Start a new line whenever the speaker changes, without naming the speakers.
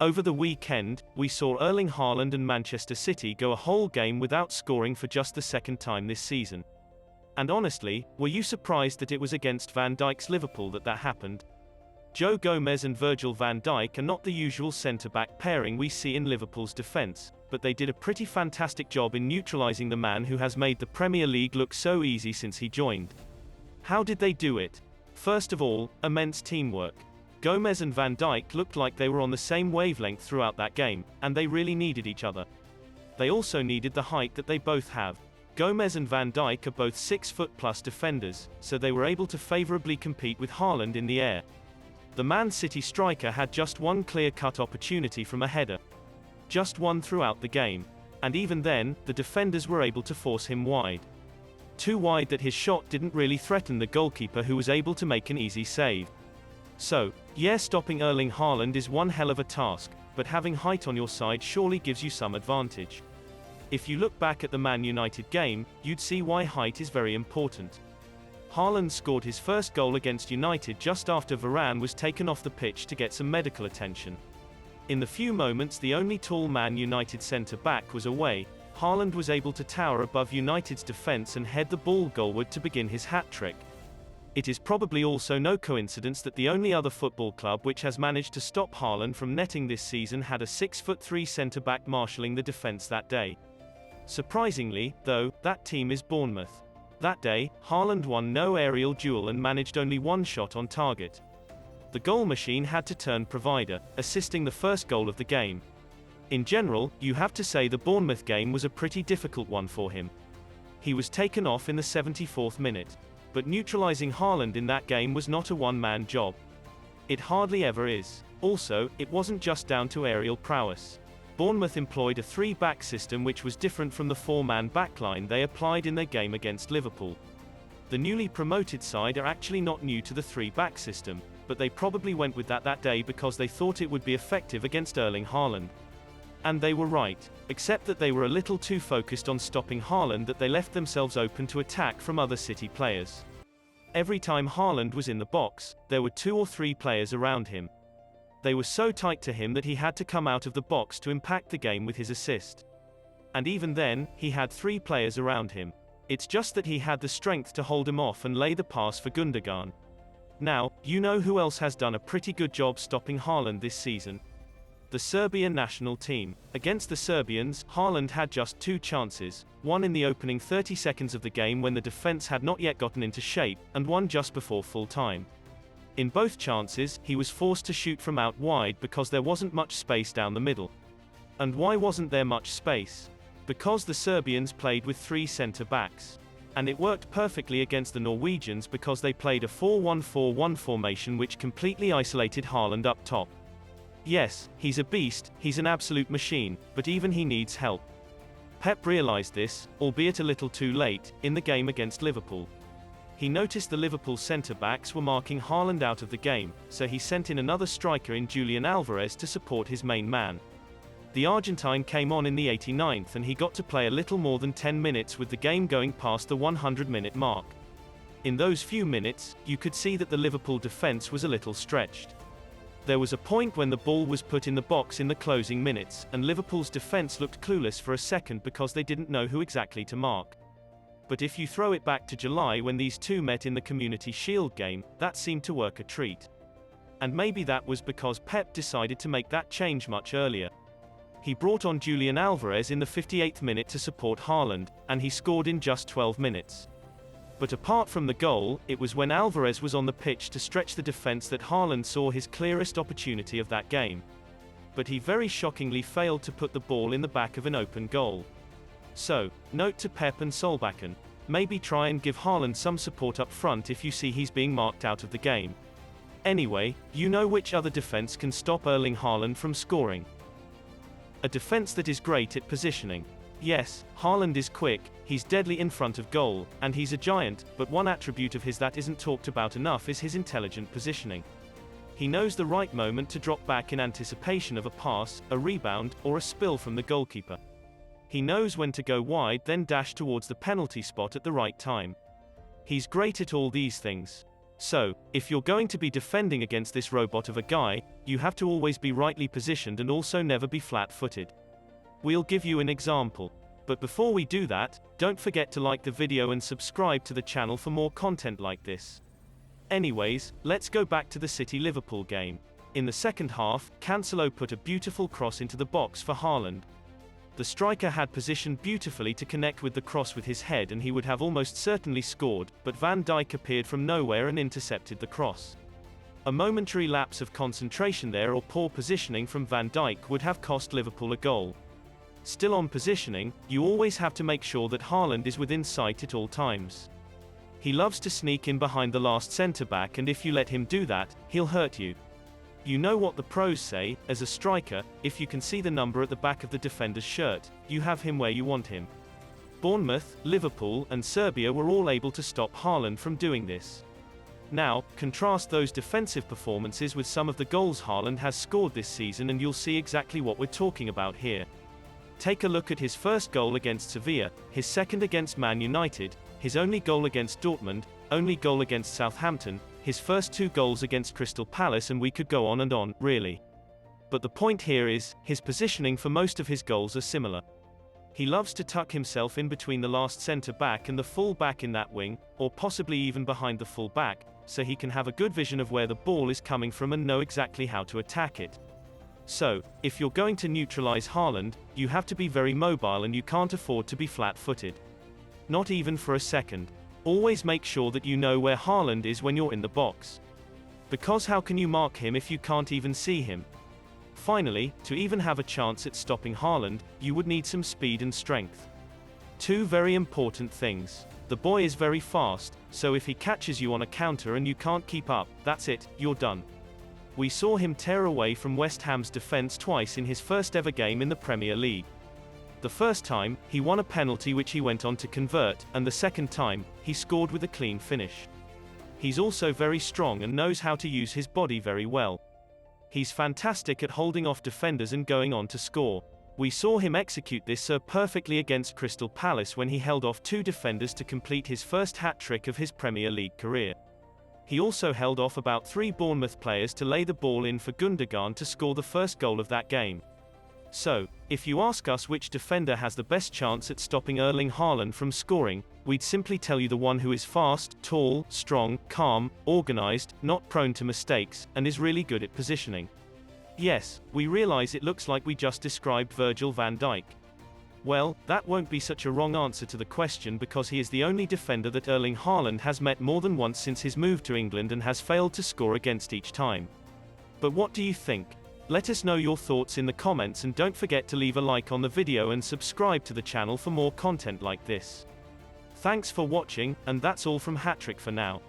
Over the weekend, we saw Erling Haaland and Manchester City go a whole game without scoring for just the second time this season. And honestly, were you surprised that it was against Van Dijk's Liverpool that happened? Joe Gomez and Virgil van Dijk are not the usual centre-back pairing we see in Liverpool's defence, but they did a pretty fantastic job in neutralising the man who has made the Premier League look so easy since he joined. How did they do it? First of all, immense teamwork. Gomez and Van Dijk looked like they were on the same wavelength throughout that game, and they really needed each other. They also needed the height that they both have. Gomez and Van Dijk are both 6-foot-plus defenders, so they were able to favourably compete with Haaland in the air. The Man City striker had just one clear-cut opportunity from a header. Just one throughout the game. And even then, the defenders were able to force him wide. Too wide that his shot didn't really threaten the goalkeeper, who was able to make an easy save. So, yeah, stopping Erling Haaland is one hell of a task, but having height on your side surely gives you some advantage. If you look back at the Man United game, you'd see why height is very important. Haaland scored his first goal against United just after Varane was taken off the pitch to get some medical attention. In the few moments the only tall Man United centre-back was away, Haaland was able to tower above United's defence and head the ball goalward to begin his hat-trick. It is probably also no coincidence that the only other football club which has managed to stop Haaland from netting this season had a 6'3" centre-back marshalling the defence that day. Surprisingly, though, that team is Bournemouth. That day, Haaland won no aerial duel and managed only one shot on target. The goal machine had to turn provider, assisting the first goal of the game. In general, you have to say the Bournemouth game was a pretty difficult one for him. He was taken off in the 74th minute. But neutralising Haaland in that game was not a one-man job. It hardly ever is. Also, it wasn't just down to aerial prowess. Bournemouth employed a 3-back system which was different from the 4-man backline they applied in their game against Liverpool. The newly promoted side are actually not new to the 3-back system, but they probably went with that day because they thought it would be effective against Erling Haaland. And they were right, except that they were a little too focused on stopping Haaland that they left themselves open to attack from other City players. Every time Haaland was in the box, there were 2 or 3 players around him. They were so tight to him that he had to come out of the box to impact the game with his assist. And even then, he had 3 players around him. It's just that he had the strength to hold him off and lay the pass for Gundogan. Now, you know who else has done a pretty good job stopping Haaland this season? The Serbian national team. Against the Serbians, Haaland had just 2 chances, one in the opening 30 seconds of the game when the defense had not yet gotten into shape, and one just before full time. In both chances, he was forced to shoot from out wide because there wasn't much space down the middle. And why wasn't there much space? Because the Serbians played with 3 centre-backs. And it worked perfectly against the Norwegians because they played a 4-1-4-1 formation which completely isolated Haaland up top. Yes, he's a beast, he's an absolute machine, but even he needs help. Pep realised this, albeit a little too late, in the game against Liverpool. He noticed the Liverpool centre-backs were marking Haaland out of the game, so he sent in another striker in Julian Alvarez to support his main man. The Argentine came on in the 89th and he got to play a little more than 10 minutes with the game going past the 100-minute mark. In those few minutes, you could see that the Liverpool defence was a little stretched. There was a point when the ball was put in the box in the closing minutes, and Liverpool's defence looked clueless for a second because they didn't know who exactly to mark. But if you throw it back to July when these two met in the Community Shield game, that seemed to work a treat. And maybe that was because Pep decided to make that change much earlier. He brought on Julian Alvarez in the 58th minute to support Haaland, and he scored in just 12 minutes. But apart from the goal, it was when Alvarez was on the pitch to stretch the defence that Haaland saw his clearest opportunity of that game. But he very shockingly failed to put the ball in the back of an open goal. So, note to Pep and Solbakken, maybe try and give Haaland some support up front if you see he's being marked out of the game. Anyway, you know which other defence can stop Erling Haaland from scoring. A defence that is great at positioning. Yes, Haaland is quick, he's deadly in front of goal, and he's a giant, but one attribute of his that isn't talked about enough is his intelligent positioning. He knows the right moment to drop back in anticipation of a pass, a rebound, or a spill from the goalkeeper. He knows when to go wide then dash towards the penalty spot at the right time. He's great at all these things. So, if you're going to be defending against this robot of a guy, you have to always be rightly positioned and also never be flat-footed. We'll give you an example. But before we do that, don't forget to like the video and subscribe to the channel for more content like this. Anyways, let's go back to the City-Liverpool game. In the second half, Cancelo put a beautiful cross into the box for Haaland. The striker had positioned beautifully to connect with the cross with his head and he would have almost certainly scored, but Van Dijk appeared from nowhere and intercepted the cross. A momentary lapse of concentration there or poor positioning from Van Dijk would have cost Liverpool a goal. Still on positioning, you always have to make sure that Haaland is within sight at all times. He loves to sneak in behind the last centre-back, and if you let him do that, he'll hurt you. You know what the pros say, as a striker, if you can see the number at the back of the defender's shirt, you have him where you want him. Bournemouth, Liverpool, and Serbia were all able to stop Haaland from doing this. Now, contrast those defensive performances with some of the goals Haaland has scored this season and you'll see exactly what we're talking about here. Take a look at his first goal against Sevilla, his second against Man United, his only goal against Dortmund, only goal against Southampton, his first 2 goals against Crystal Palace, and we could go on, really. But the point here is, his positioning for most of his goals are similar. He loves to tuck himself in between the last centre-back and the full-back in that wing, or possibly even behind the full-back, so he can have a good vision of where the ball is coming from and know exactly how to attack it. So, if you're going to neutralise Haaland, you have to be very mobile and you can't afford to be flat-footed. Not even for a second. Always make sure that you know where Haaland is when you're in the box. Because how can you mark him if you can't even see him? Finally, to even have a chance at stopping Haaland, you would need some speed and strength. 2 very important things. The boy is very fast, so if he catches you on a counter and you can't keep up, that's it, you're done. We saw him tear away from West Ham's defence twice in his first ever game in the Premier League. The first time, he won a penalty which he went on to convert, and the second time, he scored with a clean finish. He's also very strong and knows how to use his body very well. He's fantastic at holding off defenders and going on to score. We saw him execute this so perfectly against Crystal Palace when he held off 2 defenders to complete his first hat-trick of his Premier League career. He also held off about 3 Bournemouth players to lay the ball in for Gundogan to score the first goal of that game. So, if you ask us which defender has the best chance at stopping Erling Haaland from scoring, we'd simply tell you the one who is fast, tall, strong, calm, organized, not prone to mistakes, and is really good at positioning. Yes, we realize it looks like we just described Virgil van Dijk. Well, that won't be such a wrong answer to the question because he is the only defender that Erling Haaland has met more than once since his move to England and has failed to score against each time. But what do you think? Let us know your thoughts in the comments and don't forget to leave a like on the video and subscribe to the channel for more content like this. Thanks for watching, and that's all from Hattrick for now.